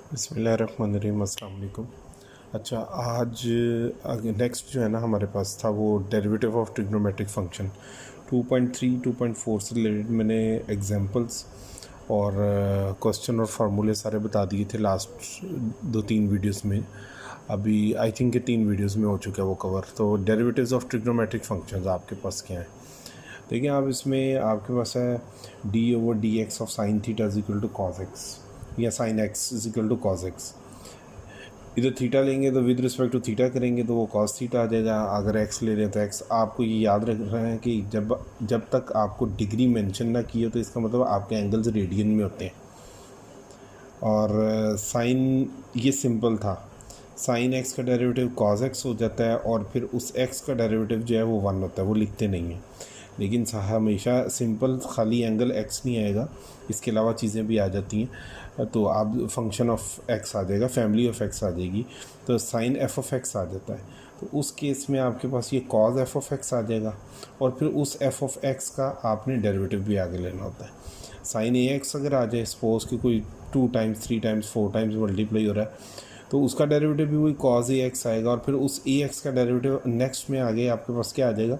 बिस्मिल्लाहिर्रहमानिर्रहीम, अस्सलाम वालेकुम। अच्छा, आज नेक्स्ट जो है ना हमारे पास था वो डेरिवेटिव ऑफ ट्रिग्नोमेट्रिक फंक्शन 2.3 2.4 से रिलेटेड मैंने एग्जांपल्स और क्वेश्चन और फार्मूले सारे बता दिए थे लास्ट 2-3 वीडियोस में। अभी आई थिंक कि 3 वीडियोस में हो चुका है वो कवर। तो डेरिवेटिव्स ऑफ ट्रिग्नोमेट्रिक फंक्शंस आपके पास क्या है? देखिए, आप इसमें आपके पास है d/dx of sine theta is equal to cos x या sine x is equal to cos x. इधर थीटा लेंगे तो विद रिस्पेक्ट टू थीटा करेंगे तो वो कॉस थीटा आ जाएगा। अगर एक्स ले रहे हैं तो एक्स। आपको ये याद रख रहे हैं कि जब तक आपको डिग्री मेंशन ना की हो तो इसका मतलब आपके एंगल्स रेडियन में होते हैं। और साइन ये सिंपल था, साइन एक्स का डेरिवेटिव कॉस एक्स हो जाता है और फिर उस एक्स का डेरिवेटिव जो है वो 1 होता है, वो लिखते नहीं हैं। लेकिन हमेशा सिंपल खाली एंगल एक्स नहीं आएगा, इसके अलावा चीज़ें भी आ जाती हैं। तो आप फंक्शन ऑफ एक्स आ जाएगा, फैमिली ऑफ एक्स आ जाएगी, तो साइन एफ ऑफ एक्स आ जाता है। तो उस केस में आपके पास ये कॉज एफ ऑफ एक्स आ जाएगा और फिर उस एफ ऑफ एक्स का आपने डेरिवेटिव भी आगे लेना होता है। साइन ए एक्स अगर आ जाए, सपोज कि कोई 2 टाइम्स 3 टाइम्स 4 टाइम्स मल्टीप्लाई हो रहा है तो उसका डेरिवेटिव भी वही कॉज ए एक्स आएगा और फिर उस ए एक्स का डेरिवेटिव नेक्स्ट में आगे आपके पास क्या आ जाएगा,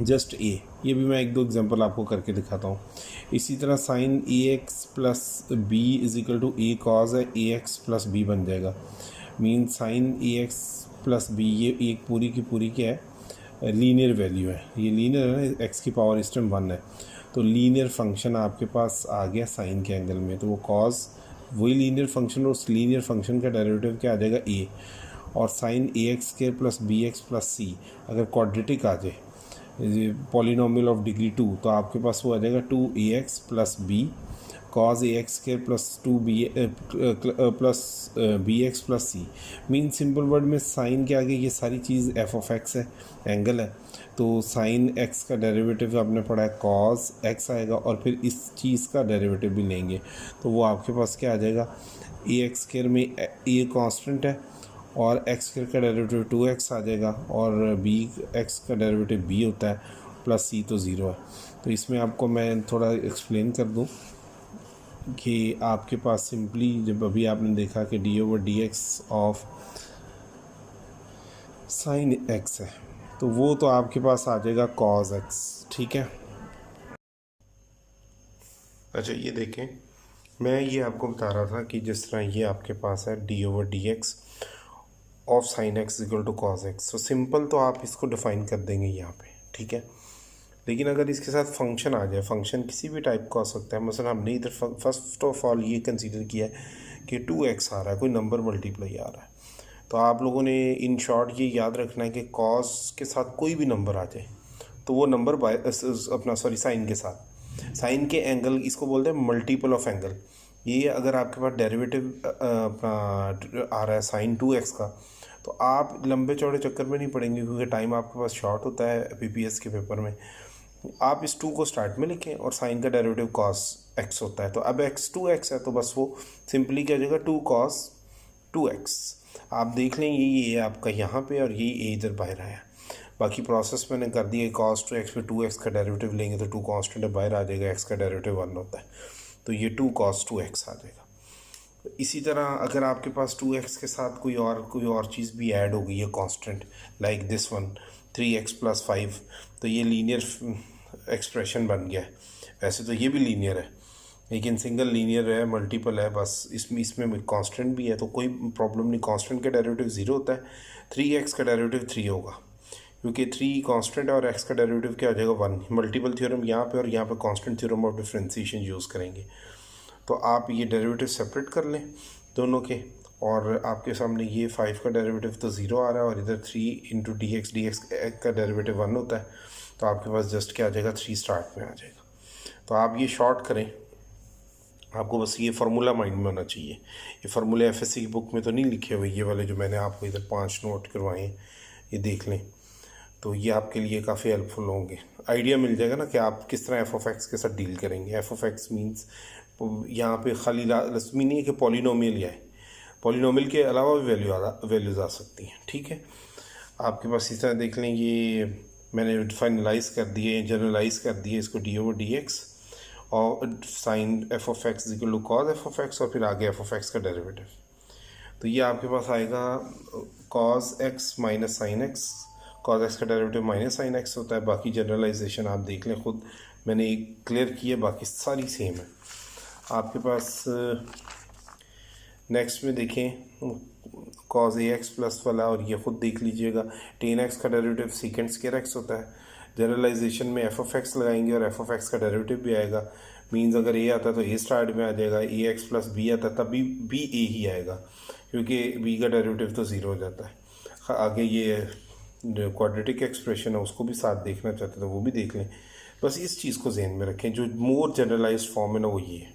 जस्ट ए। ये भी मैं 1-2 एग्जांपल आपको करके दिखाता हूँ। इसी तरह sine A X plus B is equal to A cos A X plus B बन जाएगा। मीन साइन ए एक्स प्लस बी, ये एक पूरी की पूरी क्या है, लीनियर वैल्यू है। ये लीनियर है ना, एक्स की पावर इस टाइम 1 है, तो लीनियर फंक्शन आपके पास आ गया साइन के एंगल में। तो वो कॉज वही लीनियर फंक्शन और उस लीनियर फंक्शन का डेरिवेटिव क्या आ जाएगा, ए। और साइन ए x square plus b x plus c अगर क्वाड्रेटिक आ जाए, पॉलिनोमियल ऑफ डिग्री 2, तो आपके पास वो आ जाएगा 2ax प्लस बी कॉज ए x square plus 2b plus b x plus c. Mean simple word में साइन के आगे ये सारी चीज़ एफ ऑफ एक्स है, एंगल है। तो साइन एक्स का डेरिवेटिव आपने पढ़ा है कॉज एक्स आएगा और फिर इस चीज़ का डेरिवेटिव भी लेंगे तो वो आपके पास क्या आ जाएगा, ए एक्स स्क्वायर में ए कांस्टेंट है और एक्स स्क्वायर का डेरिवेटिव 2x आ जाएगा और बी एक्स का डेरिवेटिव b होता है प्लस c तो 0 है। तो इसमें आपको मैं थोड़ा एक्सप्लेन कर दूं कि आपके पास सिंपली जब अभी आपने देखा कि d/dx ऑफ साइन x है तो वो तो आपके पास आ जाएगा cos x, ठीक है। अच्छा, ये देखें, मैं ये आपको बता रहा था कि जिस तरह ये आपके पास है d/dx of sine X equal to cos X, तो सिंपल तो आप इसको डिफाइन कर देंगे यहाँ पे, ठीक है। लेकिन अगर इसके साथ फंक्शन आ जाए, फंक्शन किसी भी टाइप का हो सकता है, मसलन हमने इधर फर्स्ट ऑफ ऑल ये कंसीडर किया है कि 2x आ रहा है, कोई नंबर मल्टीप्लाई आ रहा है, तो आप लोगों ने इन शॉर्ट ये याद रखना है कि कॉस के साथ कोई भी नंबर आ जाए तो वो नंबर बाय अपना साइन के साथ, साइन के एंगल इसको बोलते हैं मल्टीपल ऑफ एंगल। ये अगर आपके पास डेरिवेटिव अपना आ रहा है साइन 2x का, तो आप लंबे चौड़े चक्कर में नहीं पड़ेंगे क्योंकि टाइम आपके पास शॉर्ट होता है पीपीएस के पेपर में। आप इस 2 को स्टार्ट में लिखें और साइन का डेरिवेटिव cos x होता है, तो अब x 2x है तो बस वो सिंपली क्या हो जाएगा 2 cos 2x। आप देख लें ये आपका यहाँ पे और ये इधर बाहर आया। बाकी प्रोसेस मैंने कर दिया, cos 2x पे 2x का डेरिवेटिव लेंगे तो 2 कांस्टेंट बाहर आ जाएगा, x का डेरिवेटिव 1 होता है, तो ये 2 cos 2x आ जाएगा। इसी तरह अगर आपके पास 2x के साथ कोई और चीज़ भी ऐड हो गई है constant, like this one 3x plus 5, तो ये लीनियर एक्सप्रेशन बन गया है। वैसे तो ये भी लीनियर है लेकिन सिंगल लीनियर है, मल्टीपल है, बस इसमें कांस्टेंट भी है तो कोई प्रॉब्लम नहीं। कांस्टेंट का डेरिवेटिव 0 होता है, 3x का डेरिवेटिव 3 होगा क्योंकि 3 कांस्टेंट है और x का डेरिवेटिव क्या हो जाएगा 1। मल्टीपल थ्योरम यहाँ पे और यहाँ पे constant theorem of differentiation use करेंगे। तो आप ये डेरिवेटिव सेपरेट कर लें दोनों के, और आपके सामने ये 5 का डेरिवेटिव तो 0 आ रहा है और इधर 3 इंटू डी एक्स का डेरिवेटिव 1 होता है, तो आपके पास जस्ट क्या आ जाएगा 3 स्टार्ट में आ जाएगा। तो आप ये शॉर्ट करें, आपको बस ये फार्मूला माइंड में होना चाहिए। ये फार्मूले एफएससी की बुक में तो नहीं लिखे हुए, ये वाले जो मैंने आपको इधर 5 नोट करवाए हैं ये देख लें, तो ये आपके लिए काफ़ी हेल्पफुल होंगे। आइडिया मिल जाएगा ना कि आप किस तरह एफ ऑफ एक्स के साथ डील करेंगे। एफ ऑफ एक्स मीन्स यहाँ पे खाली लाजमी नहीं है कि पॉलिनोमियल ही आए, पॉलिनोमियल के अलावा भी वैल्यूज़ आ सकती हैं, ठीक है। आपके पास इस तरह देख लें, ये मैंने फाइनलाइज कर दिए, जनरलाइज कर दिए इसको d/dx और sine F of X equal to cos F of x और फिर आगे एफ ऑफ एक्स का डेरिवेटिव। तो ये आपके पास आएगा cos X minus sine X, cos X का डेरिवेटिव माइनस साइन एक्स होता है। बाकी जनरलाइजेशन आप देख लें खुद, मैंने एक क्लियर की है, बाकी सारी सेम है आपके पास। नेक्स्ट में देखें कॉज ए एक्स प्लस वाला, और ये खुद देख लीजिएगा टेन एक्स का डेरिवेटिव सीकेंड स्क्वायर एक्स होता है। जनरलाइजेशन में एफ ऑफ एक्स लगाएंगे और एफ ऑफ एक्स का डेरिवेटिव भी आएगा। मीन्स अगर ए आता है तो ए स्टार्ट में आ जाएगा, ए एक्स प्लस बी आता है तब भी ए ही आएगा, क्योंकि बी का डेरिवेटिव तो ज़ीरो हो जाता है। आगे ये क्वाड्रेटिक एक्सप्रेशन है उसको भी साथ देखना चाहते तो वो भी देख लें। बस इस चीज़ को जहन में रखें, जो मोर जनरलाइज्ड फॉर्म है ना वो ये है,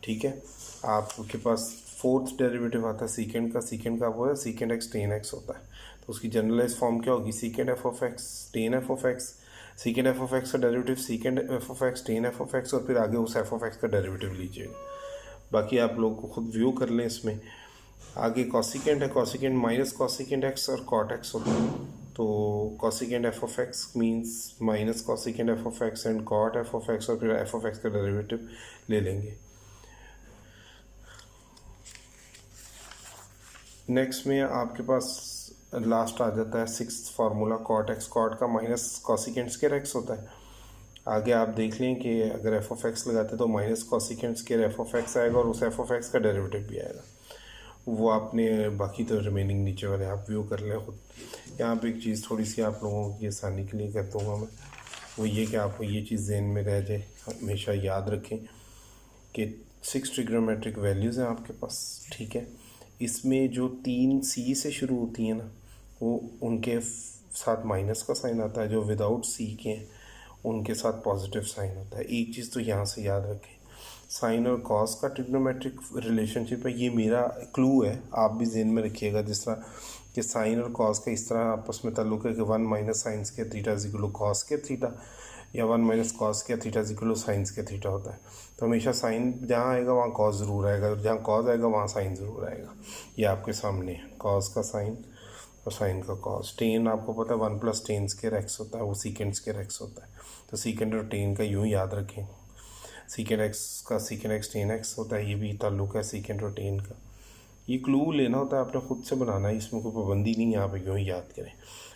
ठीक है। आपके पास फोर्थ डेरिवेटिव आता है सीकेंड का वो है सीकेंड एक्स टेन एक्स होता है। तो उसकी जनरलाइज फॉर्म क्या होगी, secant f of x tan f of x, secant f of x का derivative secant f of x tan f of x, और फिर आगे उस एफ ऑफ एक्स का डेरिवेटिव लीजिएगा। बाकी आप लोग को खुद व्यू कर लें इसमें। आगे कॉसिकेंड है, कॉसिकेंड माइनस कॉसिकेंड एक्स और कॉट एक्स होता है। तो cosecant F of X means minus cosecant F of X and cot F of x, और फिर एफ ऑफ एक्स का डेरिवेटिव ले लेंगे। नेक्स्ट में आपके पास लास्ट आ जाता है sixth formula cot X, cot का माइनस कॉसिकेंड स्क्वायर एक्स होता है। आगे आप देख लें कि अगर एफ ऑफ एक्स लगाते हैं तो minus cosecant square F of x आएगा और उस एफ ऑफ एक्स का डेरिवेटिव भी आएगा। वो आपने बाकी तो रिमेनिंग नीचे वाले आप व्यू कर लें खुद। यहाँ पे एक चीज़ थोड़ी सी आप लोगों की आसानी के लिए कर दूँगा मैं, वो ये कि आपको ये चीज़ ज़हन में रह जाए, हमेशा याद रखें कि 6 ट्रिग्नोमेट्रिक वैल्यूज़ हैं आपके पास, ठीक है। इसमें जो 3 सी से शुरू होती हैं ना, वो उनके साथ माइनस का साइन आता है, जो विदाउट सी के हैं उनके साथ पॉजिटिव साइन होता है। एक चीज़ तो यहाँ से याद रखें, साइन और कॉस का ट्रिग्नोमेट्रिक रिलेशनशिप है, ये मेरा क्लू है, आप भी ज़हन में रखिएगा। जिस तरह कि साइन और कॉस का इस तरह आपस में ताल्लुक़ है कि 1 minus sine square theta is equal to cos square theta, या 1 minus cos square theta is equal to sine square theta होता है। तो हमेशा साइन जहाँ आएगा वहाँ कॉस ज़रूर आएगा, जहाँ कॉस आएगा वहाँ साइन ज़रूर आएगा। ये आपके सामने है, कॉस का साइन और साइन का कॉस। टेन आपको पता है 1 प्लस टेन स्क्वायर एक्स होता है, वो सीकेंड स्क्वायर एक्स होता है। तो सीकेंड और टेन का यूँ याद रखें, सीकेंड एक्स का सीकेंड एक्स टेन एक्स होता है, ये भी ताल्लुक़ है सीकेंड और टेन का। ये क्लू लेना होता है, आपने खुद से बनाना है, इसमें कोई पाबंदी नहीं है, आप यूँ ही याद करें।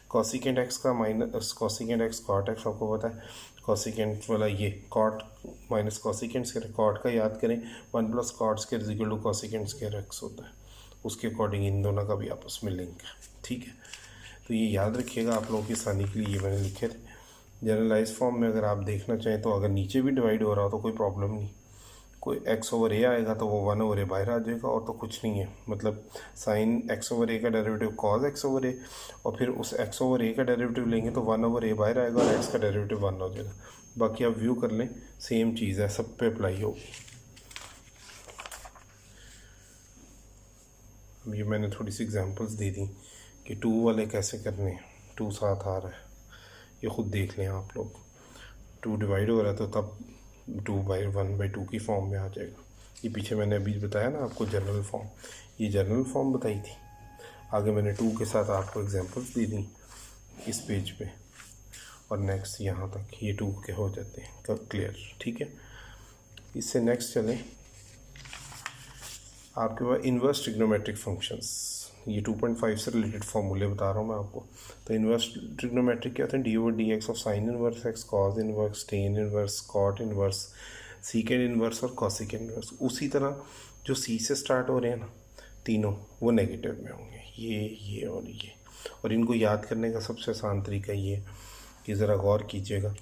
कॉसिकेंड एक्स का minus cosecant X cot X आपको पता है, कॉसिकेंड वाला ये cot minus cosecant square cot का याद करें, 1 plus cot square is equal to cosecant square X होता है। उसके अकॉर्डिंग इन दोनों का भी आपस में लिंक है, ठीक है। तो ये याद रखिएगा, आप लोगों की आसानी के लिए ये मैंने लिखे थे। जनरलाइज फॉर्म में अगर आप देखना चाहें तो अगर नीचे भी डिवाइड हो रहा हो तो कोई प्रॉब्लम नहीं, कोई एक्स ओवर ए आएगा तो वो 1 ओवर ए बाहर आ जाएगा, और तो कुछ नहीं है। मतलब साइन एक्स ओवर ए का डेरिवेटिव कॉज एक्स ओवर ए, और फिर उस एक्स ओवर ए का डेरिवेटिव लेंगे तो 1 ओवर ए बाहर आएगा और एक्स का डेरिवेटिव 1 हो जाएगा। बाकी आप व्यू कर लें, सेम चीज़ है, सब पे अप्लाई होगी। अब ये मैंने थोड़ी सी एग्जांपल्स दे दी कि 2 वाले कैसे करने हैं, 2 साथ आ रहा है, ये ख़ुद देख लें आप लोग। 2 डिवाइड हो रहा है तो तब 2/1/2 की फॉर्म में आ जाएगा। ये पीछे मैंने अभी बताया ना आपको जनरल फॉर्म, ये जनरल फॉर्म बताई थी। आगे मैंने 2 के साथ आपको एग्जांपल्स दे दी इस पेज पे, और नेक्स्ट यहाँ तक ये 2 के हो जाते हैं कब क्लियर, ठीक है। इससे नेक्स्ट चलें, आपके पास इन्वर्स ट्रिग्नोमेट्रिक फंक्शंस, ये 2.5 से रिलेटेड फॉर्मूले बता रहा हूँ मैं आपको। तो इन्वर्स ट्रिग्नोमेट्रिक क्या होते हैं, D over D X of sine inverse X, cos inverse, tan inverse, cot inverse, secant inverse और कॉसिकेंड इन्वर्स। उसी तरह जो सी से स्टार्ट हो रहे हैं ना तीनों, वो नेगेटिव में होंगे, ये और ये। और इनको याद करने का सबसे आसान तरीका ये कि ज़रा गौर कीजिएगा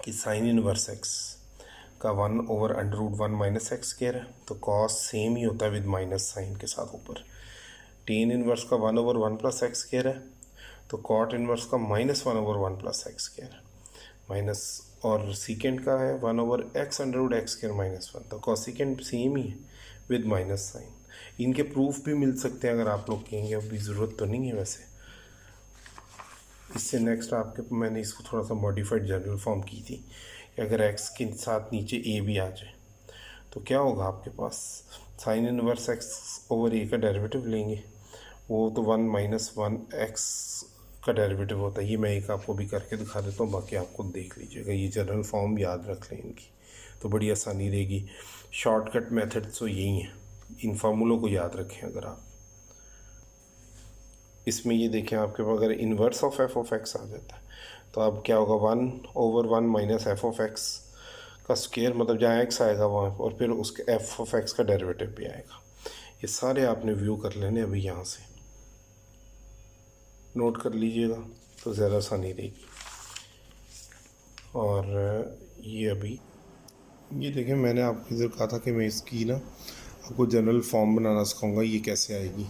कि साइन इन्वर्स एक्स का 1 over under root 1 minus x square है, तो कॉस सेम ही होता है विद माइनस साइन के साथ ऊपर। टेन इन्वर्स का 1 ओवर 1 प्लस एक्स स्क्वायर है, तो कॉट इन्वर्स का -1 ओवर 1 प्लस एक्स स्क्वायर है माइनस, और सीकेंड का है 1 over X under root X square -1। तो कॉसिकेंड सेम ही है विद माइनस साइन। इनके प्रूफ भी मिल सकते हैं अगर आप लोग कहेंगे, अभी ज़रूरत तो नहीं है वैसे। इससे नेक्स्ट आपके मैंने इसको थोड़ा सा मॉडिफाइड जनरल फॉर्म की थी कि अगर एक्स के साथ नीचे ए भी आ जाए तो क्या होगा आपके पास, साइन इनवर्स एक्स ओवर ए का डेरिवेटिव लेंगे, वो तो 1 माइनस 1 एक्स का डेरिवेटिव होता है। ये मैं एक आपको भी करके दिखा देता हूँ, बाकी आपको देख लीजिएगा, ये जनरल फॉर्म याद रख लें इनकी। तो बड़ी आसानी रहेगी। शॉर्टकट मेथड तो यही है, इन फार्मूलों को याद रखें। अगर आप इसमें ये देखें, आपके पास अगर inverse of f of x आ जाता है तो अब क्या होगा, 1/1 माइनस एफ ऑफ एक्स का स्क्वायर, मतलब जहाँ एक्स आएगा वहाँ, और फिर उसके एफ ऑफ एक्स का डेरिवेटिव भी आएगा। ये सारे आपने व्यू कर लेने अभी, यहाँ से नोट कर लीजिएगा तो ज़्यादा आसानी रहेगी। और ये अभी ये देखें, मैंने आपको इधर कहा था कि मैं इसकी ना आपको जनरल फॉर्म बनाना सिखाऊंगा। ये कैसे आएगी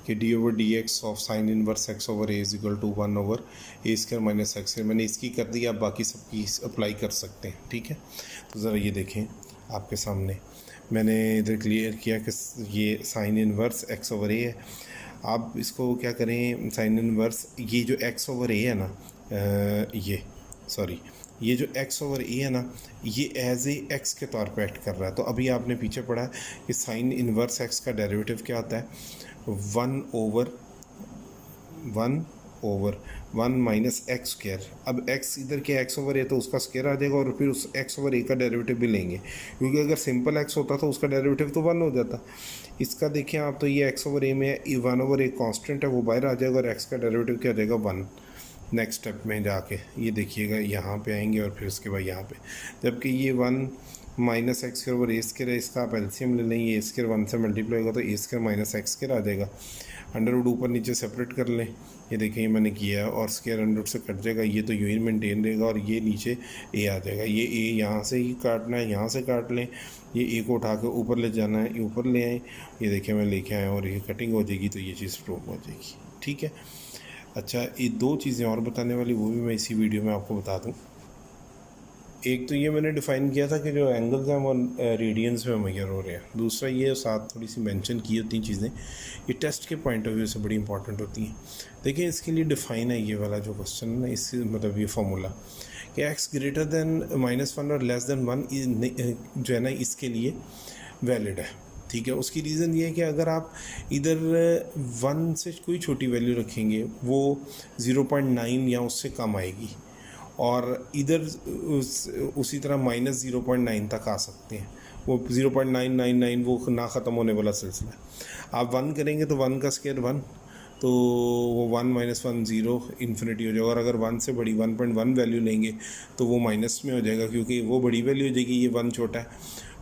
कि d/dx of sine inverse x over a is equal to 1/a² minus x। मैंने इसकी कर दी, आप बाकी सबकी अप्लाई कर सकते हैं, ठीक है। तो ज़रा ये देखें आपके सामने मैंने इधर क्लियर किया कि ये sign inverse x over a है। आप इसको क्या करें, साइन इनवर्स ये जो x ओवर a है ना, ये जो x ओवर a है ना, ये एज ए x के तौर पे एक्ट कर रहा है। तो अभी आपने पीछे पढ़ा है कि साइन इनवर्स x का डेरिवेटिव क्या होता है, 1/1 माइनस एक्स स्क्वायर। अब x इधर क्या x ओवर a, तो उसका स्क्वायर आ जाएगा, और फिर उस x ओवर a का डेरिवेटिव भी लेंगे, क्योंकि अगर सिंपल x होता तो उसका डेरिवेटिव तो 1 हो जाता। इसका देखें आप, तो ये x ओवर a में 1/a कांस्टेंट है, वो बाहर आ जाएगा, और x का डेरिवेटिव क्या आ जाएगा, 1। नेक्स्ट स्टेप में जाके ये देखिएगा, यहाँ पे आएंगे और फिर उसके बाद यहाँ पे, जबकि ये 1 minus x square over a square है, इसका आप एलसीएम ले लेंगे, a स्क्वायर 1 से मल्टीप्लाई होगा तो a square minus x square आ जाएगा। अंडर रूट ऊपर नीचे सेपरेट कर लें, ये देखें ये मैंने किया है, और स्क्वायर अंडर रूट से कट जाएगा, ये तो यूं ही मेंटेन रहेगा, और ये नीचे a आ जाएगा। ये a यहाँ से ही काटना है, यहाँ से काट लें, ये a को उठा के ऊपर ले जाना है, ये ऊपर ले आए, ये देखें मैं लेके आया, और ये कटिंग हो जाएगी तो ये चीज़ प्रूव हो जाएगी, ठीक है। अच्छा, ये 2 चीज़ें और बताने वाली, वो भी मैं इसी वीडियो में आपको बता दूं। एक तो ये मैंने डिफ़ाइन किया था कि जो एंगल्स हैं वो रेडियंस में मेजर हो रहे हैं। दूसरा ये साथ थोड़ी सी मेंशन की होती हैं चीज़ें, ये टेस्ट के पॉइंट ऑफ व्यू से बड़ी इंपॉर्टेंट होती हैं। देखिए इसके लिए डिफ़ाइन है ये वाला जो क्वेश्चन है ना, इससे मतलब ये फार्मूला कि x ग्रेटर दैन -1 और लेस देन 1 जो है ना, इसके लिए वैलिड है, ठीक है। उसकी रीज़न ये है कि अगर आप इधर 1 से कोई छोटी वैल्यू रखेंगे वो 0.9 या उससे कम आएगी, और इधर उसी तरह -0.9 तक आ सकते हैं। वो 0.999 वो ना ख़त्म होने वाला सिलसिला है। आप 1 करेंगे तो 1 का स्क्वायर 1, तो वो 1 - 1 0 इन्फिनिटी हो जाएगा। और अगर 1 से बड़ी 1.1 वैल्यू लेंगे तो वो माइनस में हो जाएगा, क्योंकि वो बड़ी वैल्यू हो जाएगी, ये 1 छोटा है,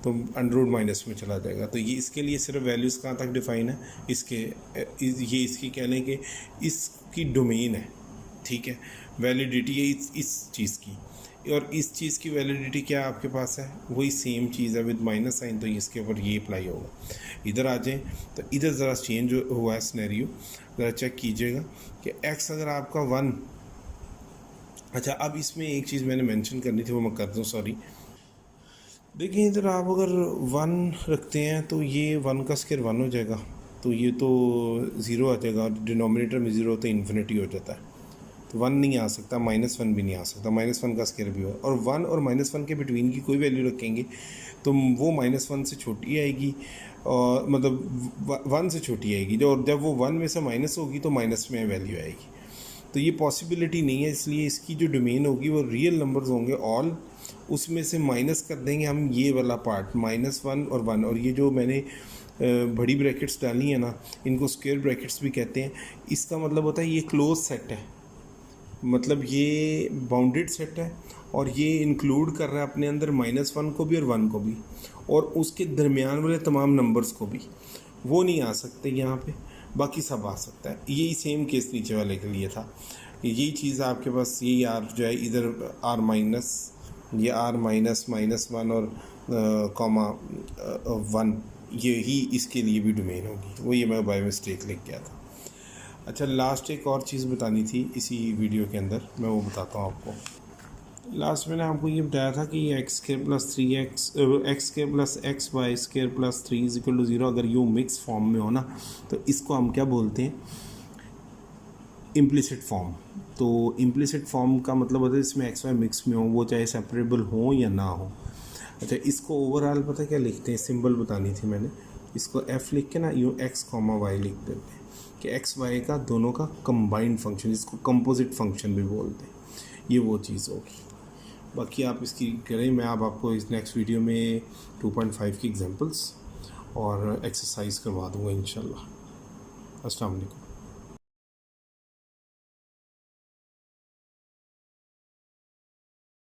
तो अंडर रूट माइनस में चला जाएगा। तो ये इसके लिए सिर्फ वैल्यूज़ कहाँ तक डिफ़ाइन है, ये इसकी कह लें कि इसकी डोमेन है, ठीक है। वैलिडिटी है इस चीज़ की, और इस चीज़ की वैलिडिटी क्या आपके पास है, वही सेम चीज़ है विद माइनस साइन, तो इसके ऊपर ये अप्लाई होगा। इधर आ जाएँ तो इधर ज़रा चेंज हुआ है सिनेरियो, ज़रा चेक कीजिएगा कि x अगर आपका 1, अच्छा अब इसमें एक चीज़ मैंने मेंशन करनी थी, वो मैं कर दूँ, सॉरी। देखिए इधर आप अगर 1 रखते हैं तो ये 1 का स्क्वायर 1 हो जाएगा, तो ये तो 0 आ जाएगा, और डिनोमिनेटर में 0 होता है, इन्फिनिटी हो जाता है, तो 1 नहीं आ सकता, -1 भी नहीं आ सकता, -1 का स्क्वायर भी हो, और 1 और -1 के बिटवीन की कोई वैल्यू रखेंगे तो वो -1 से छोटी आएगी, और मतलब 1 से छोटी आएगी, जब वो 1 में से माइनस होगी तो माइनस में वैल्यू आएगी। तो ये पॉसिबिलिटी नहीं है, इसलिए इसकी जो डोमेन होगी वो रियल नंबर्स होंगे ऑल, उसमें से माइनस कर देंगे हम ये वाला पार्ट -1 और 1, और ये जो मैंने बड़ी ब्रैकेट्स डाली है ना, इनको स्क्वायर ब्रैकेट्स भी कहते हैं। इसका मतलब होता है ये क्लोज सेट है, मतलब ये बाउंडेड सेट है, और ये इंक्लूड कर रहा है अपने अंदर -1 को भी और 1 को भी, और उसके दरमियान वाले तमाम नंबर्स को भी। वो नहीं आ सकते यहाँ पे, बाकी सब आ सकता है। यही सेम केस नीचे वाले के लिए था, यही चीज़ आपके पास, यही आर जो है इधर r माइनस, ये r माइनस -1 और कॉमा 1, यही इसके लिए भी डोमेन होगी। वो ये मैं बाय मिस्टेक लिख गया था। अच्छा, लास्ट एक और चीज़ बतानी थी इसी वीडियो के अंदर, मैं वो बताता हूँ आपको। लास्ट मैंने आपको ये बताया था कि x² + 3x x² + x² + 3 = 0 अगर यूँ मिक्स फॉर्म में हो ना, तो इसको हम क्या बोलते हैं, इम्प्लिसिट फॉर्म। तो इम्प्लिसिट फॉर्म का मतलब होता है इसमें x y मिक्स में हो, वो चाहे सेपरेबल हो या ना हो। अच्छा, इसको ओवरऑल पता क्या लिखते हैं, सिंबल बतानी थी मैंने, इसको f लिख के ना यूँ x, y लिख देते हैं कि x y का दोनों का कंबाइंड फंक्शन, इसको कंपोजिट फंक्शन भी बोलते हैं। ये वो चीज़ होगी। बाकी आप इसकी करें। मैं अब आपको इस नेक्स्ट वीडियो में 2.5 की एग्जांपल्स और एक्सरसाइज करवा दूँगा इंशाल्लाह। अस्सलाम वालेकुम।